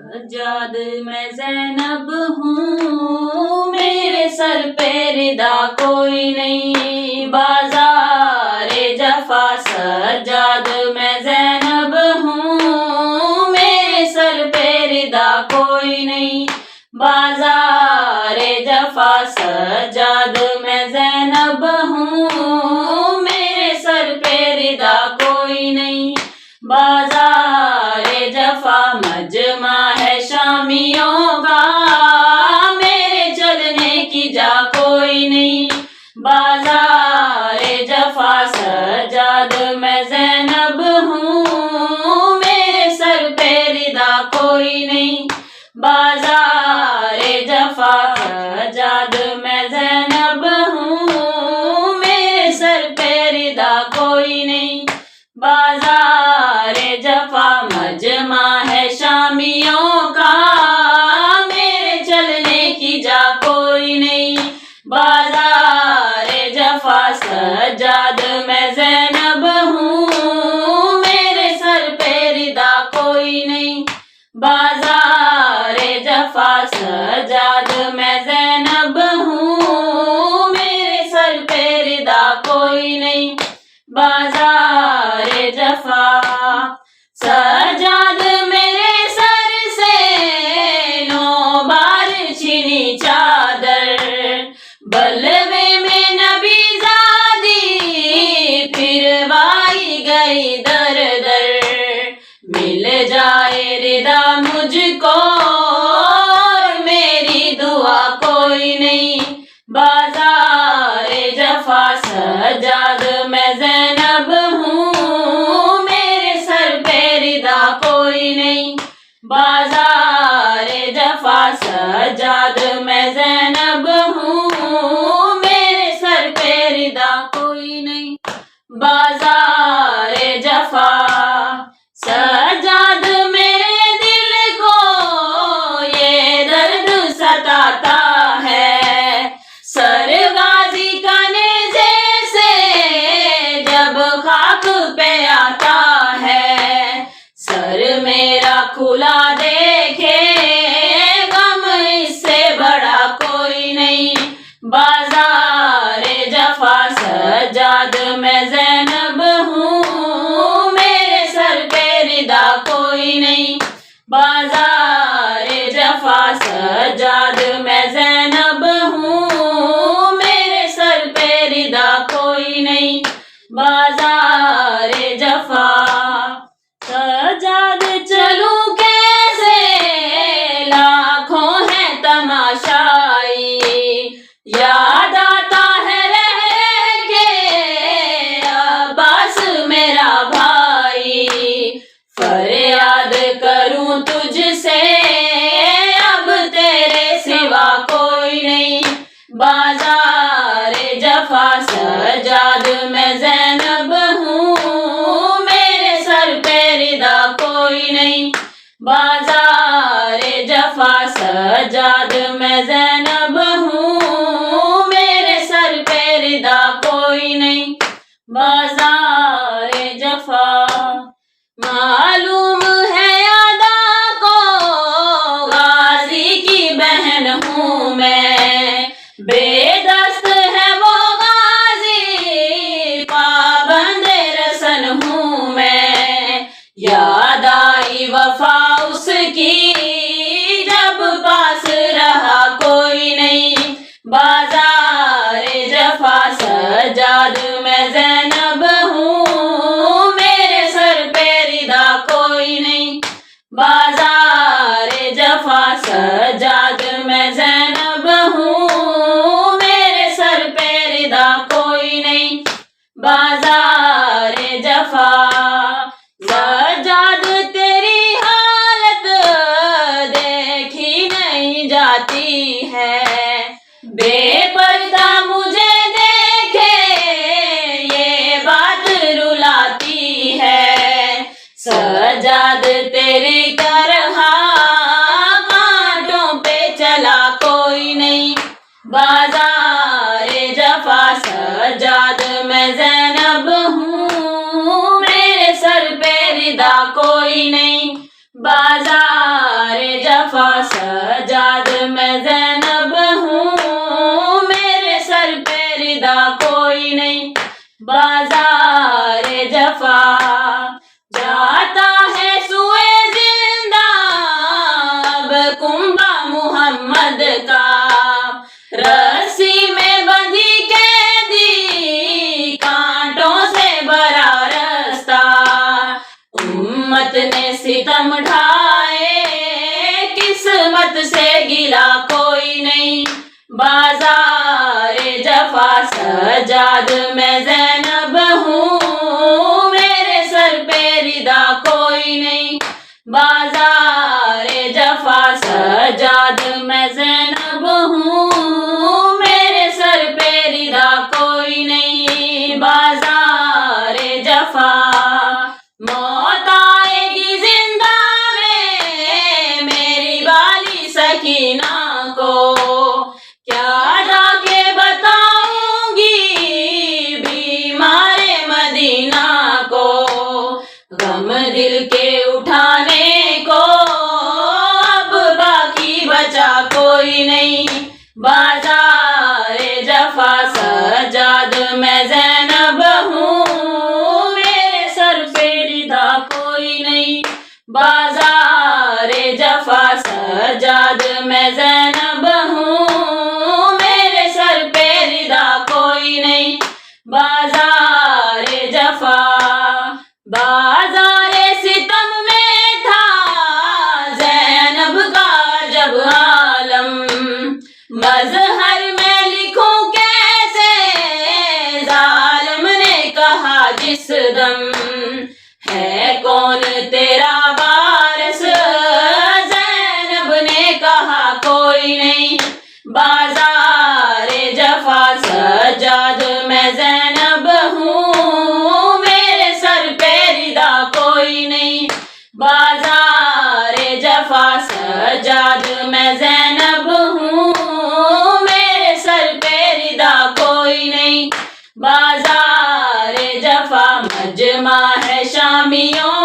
सज्जाद मैं ज़ैनब हूँ, मेरे सर पे रिदा कोई नहीं। बाज़ारे जफ़ा सज्जाद मैं ज़ैनब हूँ, मेरे सर पे रिदा कोई नहीं। बाज़ारे जफ़ा सज्जाद मैं ज़ैनब हूँ, मेरे सर पे रिदा कोई नहीं। बाज़ारे जफ़ा मजमा है शामियों का, मेरे चलने की जा कोई नहीं। बाज़ारे जफ़ा सज्जाद मैं ज़ैनब हूँ, मेरे सर पे रिदा कोई नहीं। बाज़ारे जफ़ा सज्जाद मैं ज़ैनब हूँ, मेरे सर पे रिदा कोई नहीं। बाज़ारे जफ़ा मजमा है शामियों का, मेरे चलने की जा कोई नहीं। बाज़ारे जफ़ा सज्जाद मैं ज़ैनब हूँ, मेरे सर पे रिदा कोई नहीं। बाज़ारे जफ़ा सज्जाद मैं ज़ैनब हूँ, मेरे सर पे रिदा कोई नहीं। बाज़ारे जफ़ा सज्जाद मेरे सर से 9 बार छीनी चादर, बलवे में नबी ज़ादी फिरवाई गई दर दर। मिल जाए रिदा मुझको और मेरी दुआ कोई नहीं। बाज़ारे जफ़ा सज्जाद मैं ज़ैनब हूँ, मेरे सर पे रिदा कोई नहीं। बाज़ारे जफ़ा सज्जाद मैं ज़ैनब हूँ, मेरे सर पे रिदा कोई नहीं। बाज़ारे जफ़ा सज्जाद मेरे दिल को ये दर्द सताता है, सर गाजी का नेज़े से जब खाक पे आता है। सर मेरा खुला देखे गम इससे बड़ा कोई नहीं। बाज़ारे जफ़ा सज्जाद मैं ज़ैनब हूँ, मेरे सर पे रिदा कोई नहीं। बाज़ारे जफ़ा सज्जाद मैं ज़ैनब हूँ, मेरे सर पे रिदा कोई नहीं। बाज़ारे जफ़ा सज्जाद चलूं कैसे, लाखों है तमाशाई। याद आता है रह रह के अब्बास मेरा भाई। फरियाद करूं तुझसे अब तेरे सिवा कोई नहीं। बाज़ारे जफ़ा सज्जाद मैं ज़ैनब हूँ, मेरे सर पे रिदा कोई नहीं। बाज़ारे जफ़ा सज्जाद मैं ज़ैनब हूँ, मेरे सर पे रिदा कोई नहीं। बाज़ारे जफ़ा मालूम है अदा को गाजी की बहन हूँ मैं। बेदस्त है वो गाजी पाबंद रसन हूँ मैं। याद आई वफा उसकी जब पास रहा कोई नहीं। बाज़ारे जफ़ा सज्जाद मैं ज़ैनब हूँ, मेरे सर पे रिदा कोई नहीं। बाज़ारे जफ़ा सज्जाद मैं ज़ैनब हूँ, मेरे सर पे रिदा कोई नहीं। बाज़ारे जफ़ा सज्जाद तेरी हालत देखी नहीं जाती है। बेपर्दा मुझे देखे ये बात रुलाती है। सज्जाद तेरी तरह कांटों पे चला कोई नहीं। बाज़ारे जफ़ा सज्जाद मैं ज़ैनब हूँ, मेरे सर पे रिदा कोई नहीं। बाज़ारे किस्मत से गिला कोई नहीं। बाज़ारे जफा सजाद मैं ज़ैनब हूँ, मेरे सर पे रिदा कोई नहीं। बाज़ारे जफा सजाद मैं ज़ैनब हूँ, मेरे सर पे रिदा कोई नहीं। बाज़ारे जफा मौत आएगी जिंदा में मेरी बाली सकीना को, क्या जाके बताऊंगी बीमारे मदीना को। गम दिल के उठाने को अब बाकी बचा कोई नहीं। बाज़ारे जफा सजाद मैं ज़ैनब हूँ, मेरे सर पे रिदा कोई नहीं। बाज़ारे जफा सजाद मैं ज़ैनब हूँ, मेरे सर पे रिदा कोई नहीं। बाज़ारे जफा बाज़ारे सितम में था ज़ैनब का जब आलम, मज़हर में लिखूं कैसे ज़ालिम ने कहा जिस दम। है कौन तेरा वारिस ज़ैनब ने कहा कोई नहीं। बाज़ारे जफा सजाद मैं ज़ैनब हूँ, मेरे सर पे रिदा कोई नहीं। बाज़ारे जफा सजाद मैं ज़ैनब हूँ, मेरे सर पे रिदा कोई नहीं। बाज़ारे जफा मजमा है शामियों